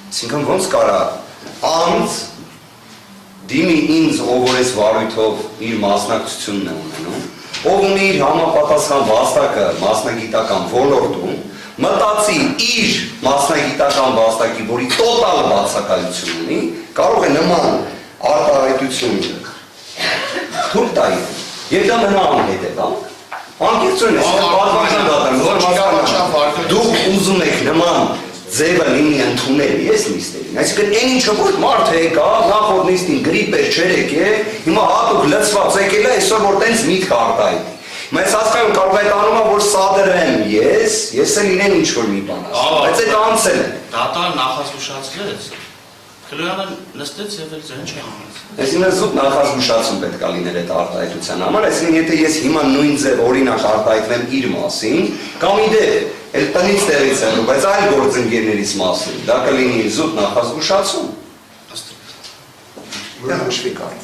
Այսինքն ոնց կարա անձ դիմի ինձ, ով որ այս վարույթով իր մասնակցությունն է ունենում, ով ունի իր համապատասխան վաստակը մասնագիտական ոլորտում, մտածի իր մասնագիտական վաստակի, որի տոտալ բացակայություն ունի, կարող է նման արտահայտություն թույլ տայի, եւ դա մնա անհետևանք, անկեղծորեն դուք ուզում եք նման ձևը լինի ընդունել, ես նիստերին, այսինքն այն ինչը որ մարդ եկա, նախորդ նիստին գրիպ էր, չէր եկե, հիմա հատուկ լծված եկել է, այսօր որ տենց միտք արտահայտի։ Բայց հասկանում կարող է տանումը, որ սադրեմ ես էլ իրեն ինչ-որ մի բան ասեմ, բայց այդ անցել է։ Դատան նախազգուշացրեց, Քլոյանը նստեց և էլ ձեն չի անեց։ Այսինքն զուտ նախազգուշացում պետք է լիներ այդ արտահայտության համար, այսինքն եթե ես հիմա նույն ձև օրինակ արտահայտվեմ իր մասին, կամ իդեպ, էլ տնից տեղից եմ, բայց այլ գործընկերներից մասին, դա կլինի զուտ նախազգուշացում։ Դա հաշվի կար։